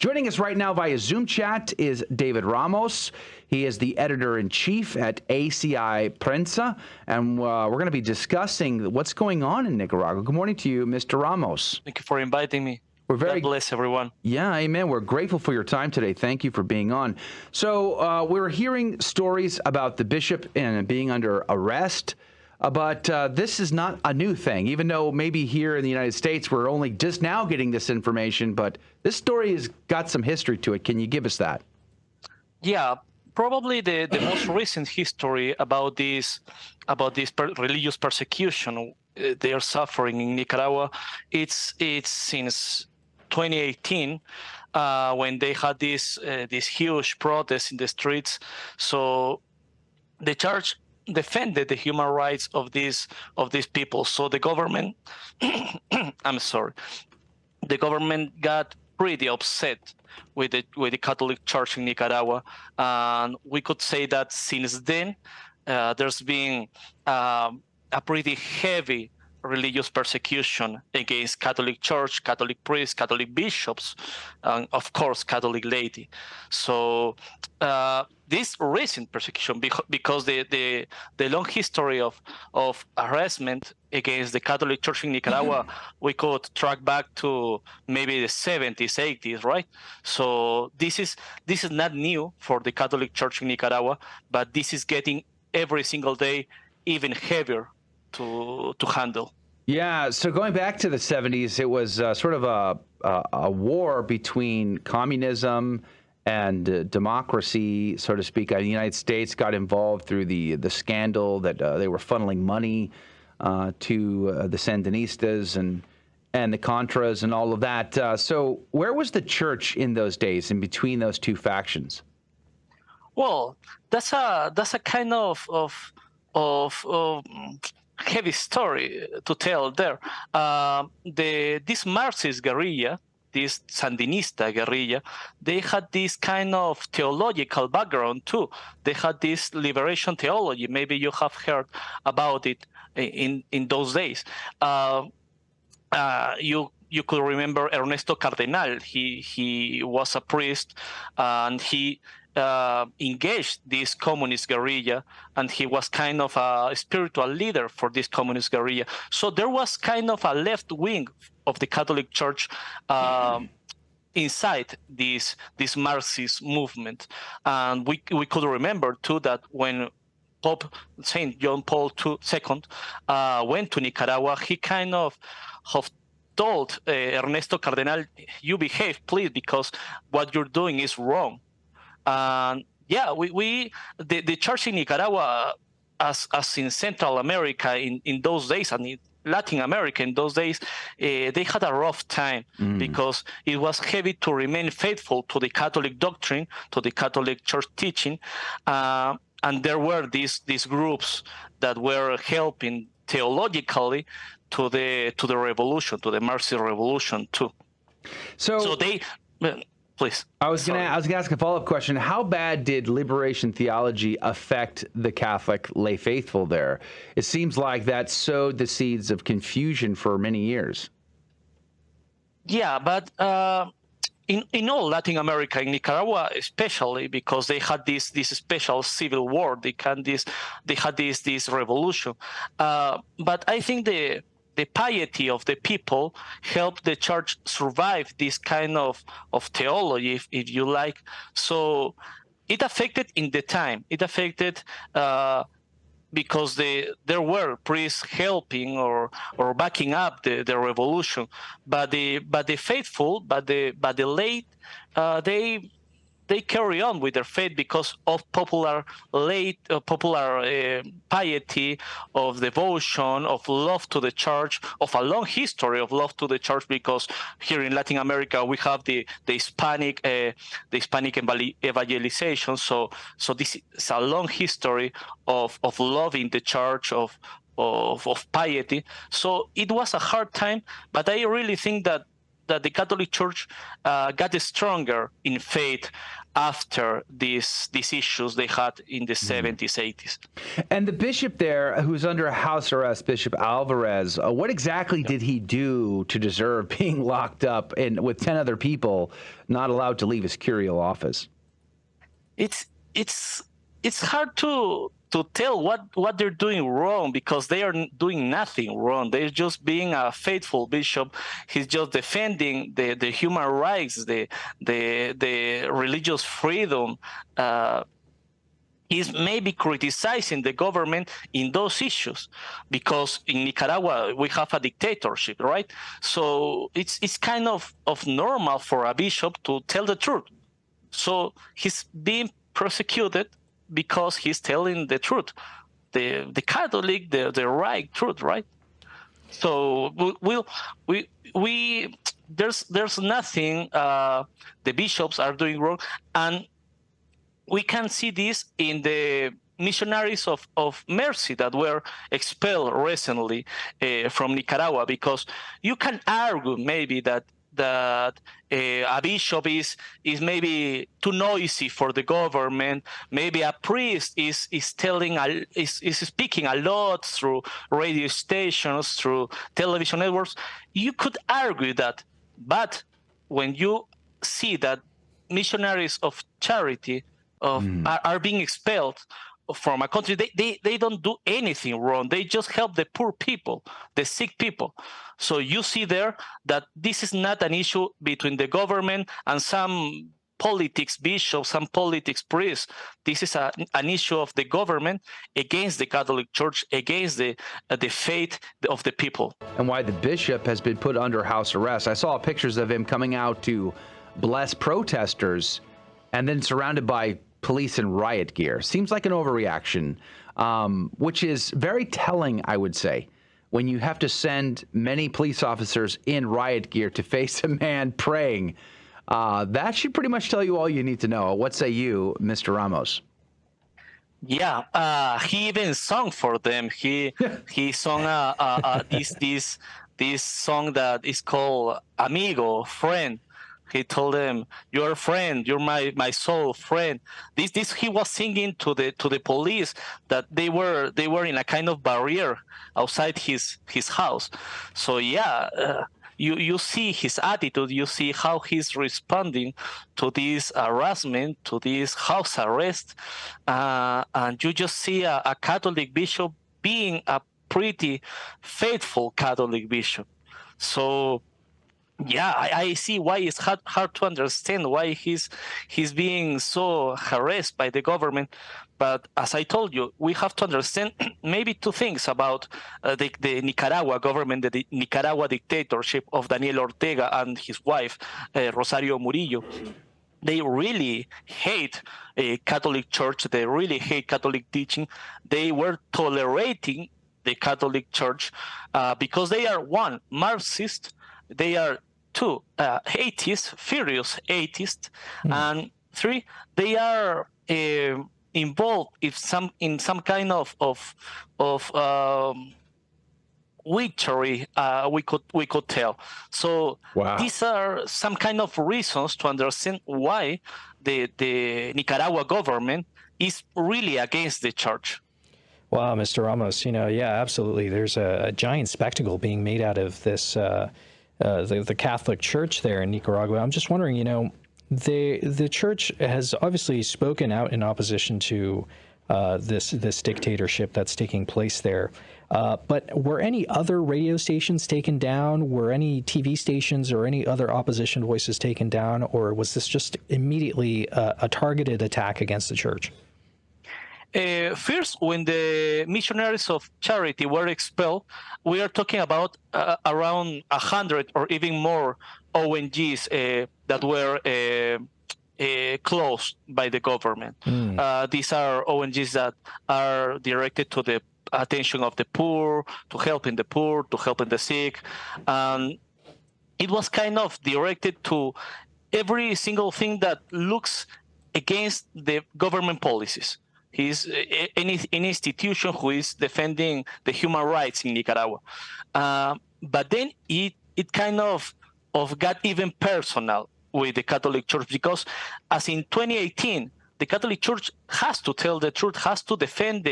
Joining us right now via Zoom chat is David Ramos. He is the editor-in-chief at ACI Prensa, and we're going to be discussing what's going on in Nicaragua. Good morning to you, Mr. Ramos. Thank you for inviting me. We're very God bless everyone. Yeah, amen. We're grateful for your time today. Thank you for being on. So we're hearing stories about the bishop and being under arrest, but this is not a new thing, even though maybe here in the United States we're only just now getting this information, but this story has got some history to it. Can you give us that? Yeah, probably the most recent history about this religious persecution they are suffering in Nicaragua, it's since 2018 when they had this huge protest in the streets. So the church defended the human rights of these people. So the government, I'm sorry, the government got pretty upset with the Catholic Church in Nicaragua, and we could say that since then there's been a pretty heavy religious persecution against Catholic Church, Catholic priests, Catholic bishops, and of course Catholic laity. So this recent persecution, because the long history of harassment against the Catholic Church in Nicaragua, we could track back to maybe the 70s, 80s, right? So this is not new for the Catholic Church in Nicaragua, but this is getting every single day even heavier to handle. Yeah, so going back to the 70s, it was sort of a war between communism and democracy, so to speak. The United States got involved through the scandal that they were funneling money to the Sandinistas and the Contras and all of that. So where was the church in those days, in between those two factions? Well, that's a kind of heavy story to tell there. This Marxist guerrilla, this Sandinista guerrilla, they had this kind of theological background too. They had this liberation theology. Maybe you have heard about it in those days. You could remember Ernesto Cardenal. He was a priest, and he engaged this communist guerrilla, and he was kind of a spiritual leader for this communist guerrilla. So there was kind of a left wing of the Catholic Church inside this Marxist movement. And we could remember too that when Pope Saint John Paul II went to Nicaragua, he kind of told Ernesto Cardenal, "You behave, please, because what you're doing is wrong." And yeah, the church in Nicaragua, as in Central America in those days, and in Latin America in those days, they had a rough time because it was heavy to remain faithful to the Catholic doctrine, to the Catholic Church teaching, and there were these groups that were helping theologically to the revolution, to the Marxist revolution too. So they. Please. I was going to ask a follow-up question. How bad did liberation theology affect the Catholic lay faithful there? It seems like that sowed the seeds of confusion for many years. Yeah, but in all Latin America, in Nicaragua especially, because they had this special civil war, they had this revolution. But I think the piety of the people helped the church survive this kind of theology, if you like. So it affected in the time. It affected because there were priests helping or backing up the revolution, but the faithful, but the late, they carry on with their faith because of popular piety, of devotion, of love to the church, of a long history of love to the church. Because here in Latin America we have the Hispanic evangelization. So this is a long history of loving the church, of piety. So it was a hard time, but I really think that that the Catholic Church got stronger in faith after these issues they had in the 70s, 80s. And the bishop there, who's under house arrest, Bishop Álvarez, what exactly did he do to deserve being locked up and with 10 other people not allowed to leave his curial office? It's hard to tell what they're doing wrong, because they are doing nothing wrong. They're just being a faithful bishop. He's just defending the human rights, the religious freedom. He's maybe criticizing the government in those issues, because in Nicaragua we have a dictatorship, right? So it's kind of normal for a bishop to tell the truth. So he's being persecuted because he's telling the truth, the Catholic, the right truth, right? So we there's nothing the bishops are doing wrong, and we can see this in the missionaries of mercy that were expelled recently from Nicaragua, because you can argue maybe that a bishop is maybe too noisy for the government. Maybe a priest is speaking a lot through radio stations, through television networks. You could argue that, but when you see that missionaries of charity are being expelled from a country, they don't do anything wrong. They just help the poor people, the sick people. So you see there that this is not an issue between the government and some politics bishops, some politics priests. This is an issue of the government against the Catholic Church, against the faith of the people. And why the bishop has been put under house arrest. I saw pictures of him coming out to bless protesters and then surrounded by police in riot gear. Seems like an overreaction, which is very telling, I would say, when you have to send many police officers in riot gear to face a man praying. That should pretty much tell you all you need to know. What say you, Mr. Ramos? Yeah, he even sung for them. He sung this song that is called Amigo, friend. He told them, "You're a friend. You're my soul friend." This he was singing to the police that they were in a kind of barrier outside his house. So yeah, you see his attitude. You see how he's responding to this harassment, to this house arrest, and you just see a Catholic bishop being a pretty faithful Catholic bishop. So. Yeah, I see why it's hard to understand why he's being so harassed by the government. But as I told you, we have to understand maybe two things about the Nicaragua government, the Nicaragua dictatorship of Daniel Ortega and his wife, Rosario Murillo. They really hate a Catholic Church. They really hate Catholic teaching. They were tolerating the Catholic Church because they are, one, Marxist. They are, two, atheists, furious atheists, and three, they are involved in some kind of witchery. We could tell. So these are some kind of reasons to understand why the Nicaragua government is really against the church. Wow, Mr. Ramos, yeah, absolutely. There's a giant spectacle being made out of this. The Catholic Church there in Nicaragua. I'm just wondering, the church has obviously spoken out in opposition to this dictatorship that's taking place there. But were any other radio stations taken down? Were any TV stations or any other opposition voices taken down? Or was this just immediately a targeted attack against the church? First, when the missionaries of charity were expelled, we are talking about around 100 or even more ONGs that were closed by the government. These are ONGs that are directed to the attention of the poor, to helping the poor, to helping the sick. It was kind of directed to every single thing that looks against the government policies. He's an institution who is defending the human rights in Nicaragua. But then it kind of got even personal with the Catholic Church, because as in 2018, the Catholic Church has to tell the truth, has to defend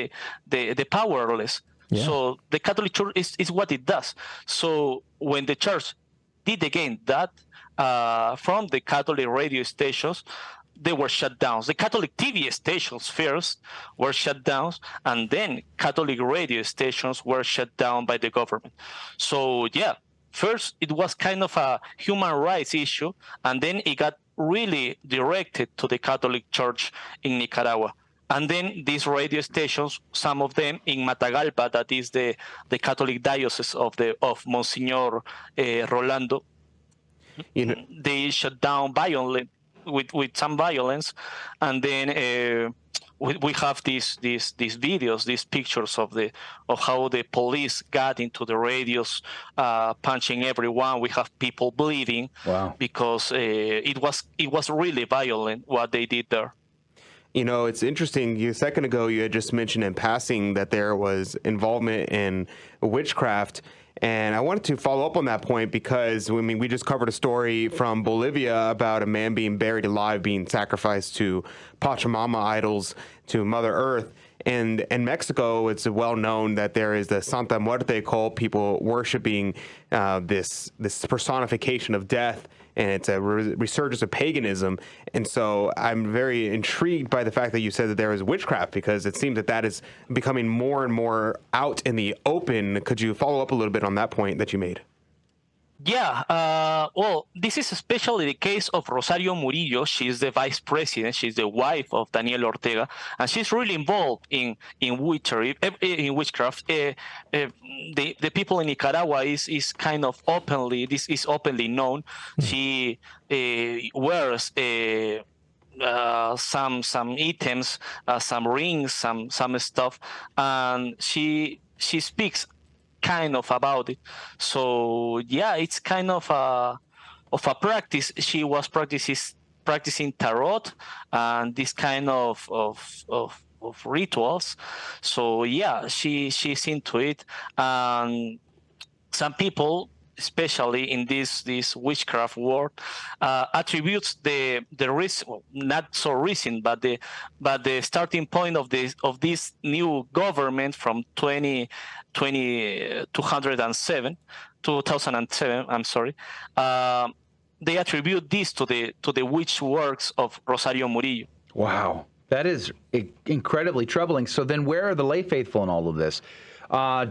the powerless. Yeah. So the Catholic Church is what it does. So when the church did again that from the Catholic radio stations, they were shut down. The Catholic TV stations first were shut down, and then Catholic radio stations were shut down by the government. So yeah, first it was kind of a human rights issue, and then it got really directed to the Catholic Church in Nicaragua. And then these radio stations, some of them in Matagalpa, that is the Catholic diocese of Monsignor Rolando, they shut down violently with some violence, and then we have these videos, these pictures of how the police got into the radios, punching everyone. We have people bleeding. Wow. Because it was really violent what they did there. You know, it's interesting. A second ago, you had just mentioned in passing that there was involvement in witchcraft. And I wanted to follow up on that point because, I mean, we just covered a story from Bolivia about a man being buried alive, being sacrificed to Pachamama idols, to Mother Earth. And in Mexico, it's well known that there is the Santa Muerte cult, people worshiping this personification of death, and it's a resurgence of paganism. And so I'm very intrigued by the fact that you said that there is witchcraft, because it seems that is becoming more and more out in the open. Could you follow up a little bit on that point that you made? Yeah, well, this is especially the case of Rosario Murillo. She's the vice president. She's the wife of Daniel Ortega, and she's really involved in witchcraft. The people in Nicaragua is kind of openly. This is openly known. She wears some items, some rings, some stuff, and she speaks kind of about it. So yeah, it's kind of a practice. She was practicing tarot and this kind of rituals. So yeah, she's into it. And some people, especially in this witchcraft world, attributes the reason, well, not so recent, but the starting point of this new government from 2007, I'm sorry. They attribute this to the witch works of Rosario Murillo. Wow, that is incredibly troubling. So then, where are the lay faithful in all of this?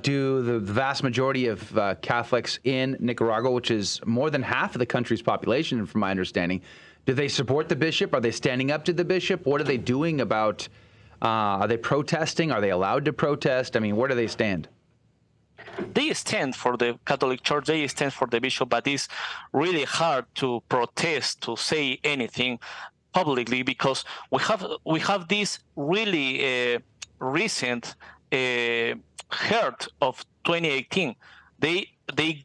Do the vast majority of Catholics in Nicaragua, which is more than half of the country's population, from my understanding, do they support the bishop? Are they standing up to the bishop? What are they doing about? Are they protesting? Are they allowed to protest? I mean, where do they stand? They stand for the Catholic Church, they stand for the bishop, but it's really hard to protest, to say anything publicly, because we have this really recent hurt of 2018. They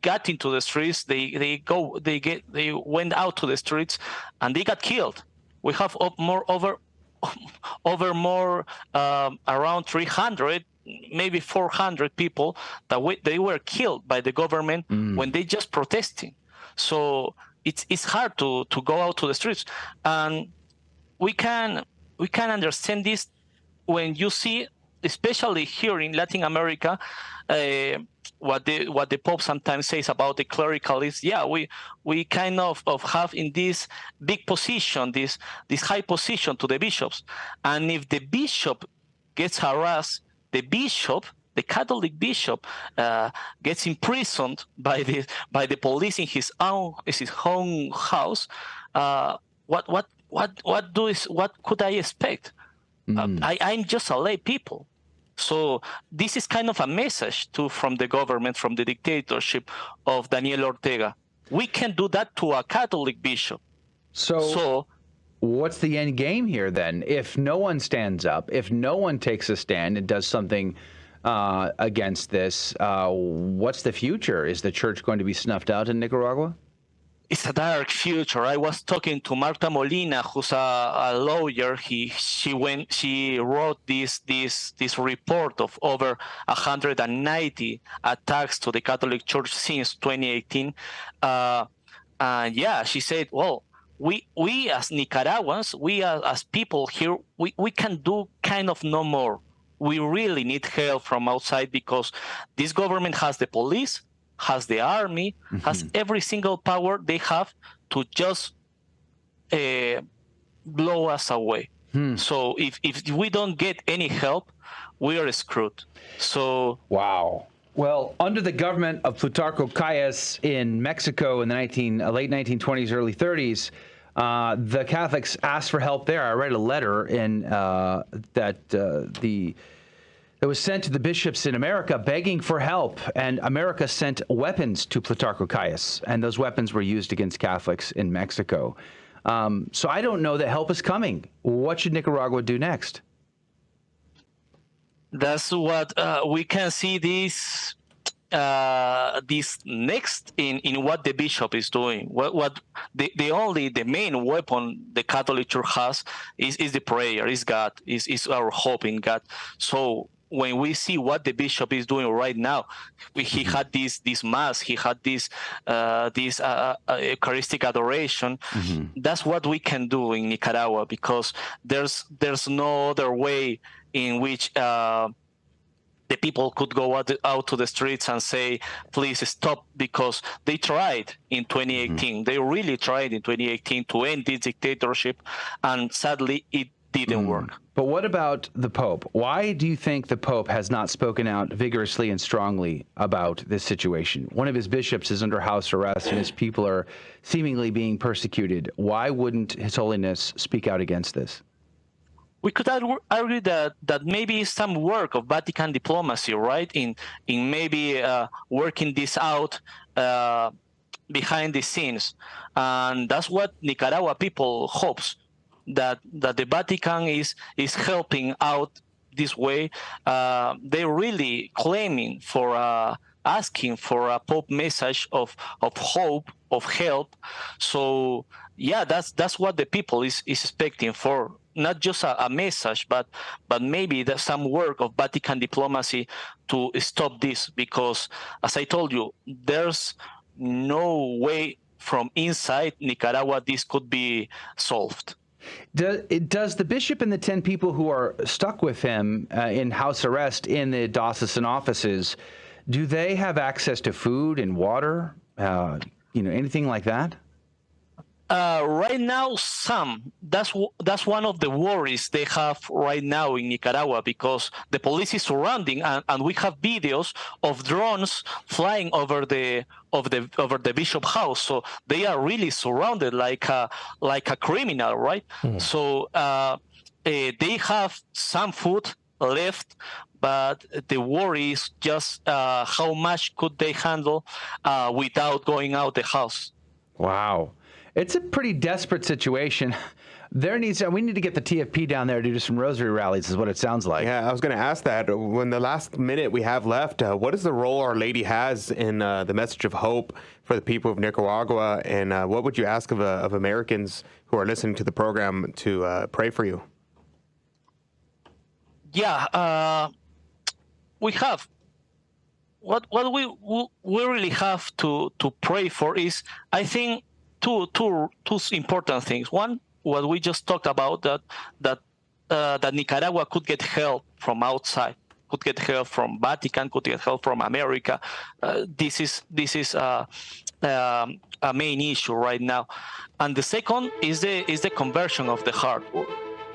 got into the streets, they went out to the streets, and they got killed. We have around 300, maybe 400 people that they were killed by the government when they just protesting. So it's hard to go out to the streets, and we can understand this when you see, especially here in Latin America, what the Pope sometimes says about the clericalists. Yeah, we kind of have in this big position, this high position to the bishops, and if the bishop gets harassed, the Catholic bishop gets imprisoned by the police in his own house. What could I expect? I'm just a lay people. So this is kind of a message from the government, from the dictatorship of Daniel Ortega. We can do that to a Catholic bishop. So what's the end game here then? If no one stands up, if no one takes a stand and does something against this, what's the future? Is the church going to be snuffed out in Nicaragua? It's a dark future. I was talking to Marta Molina, who's a lawyer. She wrote this report of over 190 attacks to the Catholic Church since 2018. And she said, well, we as Nicaraguans, we as people here, we can do kind of no more. We really need help from outside because this government has the police, has the army, has every single power they have to just blow us away. So if we don't get any help, we are screwed. So wow. Well, under the government of Plutarco Calles in Mexico in the late 1920s, early 30s, the Catholics asked for help there. I read a letter that was sent to the bishops in America begging for help, and America sent weapons to Plutarco Calles, and those weapons were used against Catholics in Mexico. So I don't know that help is coming. What should Nicaragua do next? That's what we can see this next in what the bishop is doing. What the main weapon the Catholic Church has is the prayer, is God, is our hope in God. So when we see what the bishop is doing right now, he had this mass, he had this Eucharistic adoration. That's what we can do in Nicaragua, because there's no other way in which the people could go out to the streets and say, please stop, because they tried in 2018. They really tried in 2018 to end this dictatorship, and sadly it didn't work. But what about the Pope? Why do you think the Pope has not spoken out vigorously and strongly about this situation? One of his bishops is under house arrest and his people are seemingly being persecuted. Why wouldn't His Holiness speak out against this? We could argue that maybe some work of Vatican diplomacy, right, in maybe working this out behind the scenes, and that's what Nicaragua people hopes, that the Vatican is helping out this way. They're really claiming for asking for a Pope message of hope, of help. So that's what the people is expecting for. Not just a message, but maybe some work of Vatican diplomacy to stop this, because, as I told you, there's no way from inside Nicaragua this could be solved. Does the bishop and the 10 people who are stuck with him in house arrest in the diocesan offices, do they have access to food and water, anything like that? Right now, that's one of the worries they have right now in Nicaragua, because the police is surrounding, and we have videos of drones flying over the bishop house. So they are really surrounded like a criminal, right? So they have some food left, but the worry is just how much could they handle without going out the house. Wow. It's a pretty desperate situation. We need to get the TFP down there to do some rosary rallies, is what it sounds like. Yeah, I was going to ask that. When the last minute we have left, what is the role Our Lady has in the message of hope for the people of Nicaragua, and what would you ask of Americans who are listening to the program to pray for you? Yeah, we have. What we really have to pray for is, I think, two important things. One, what we just talked about, that Nicaragua could get help from outside, could get help from Vatican, could get help from America. This is a main issue right now. And the second is the conversion of the heart.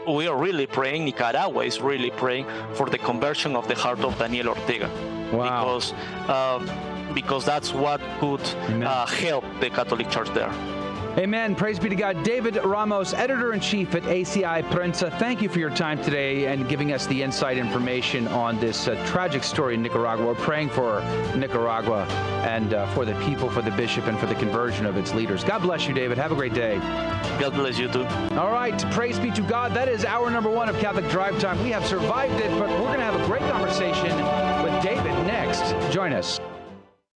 We are really praying, Nicaragua is really praying for the conversion of the heart of Daniel Ortega. Wow. Because that's what could help the Catholic Church there. Amen. Praise be to God. David Ramos, Editor-in-Chief at ACI Prensa, thank you for your time today and giving us the inside information on this tragic story in Nicaragua. We're praying for Nicaragua and for the people, for the bishop, and for the conversion of its leaders. God bless you, David. Have a great day. God bless you, too. All right. Praise be to God. That is hour number 1 of Catholic Drive Time. We have survived it, but we're going to have a great conversation with David next. Join us.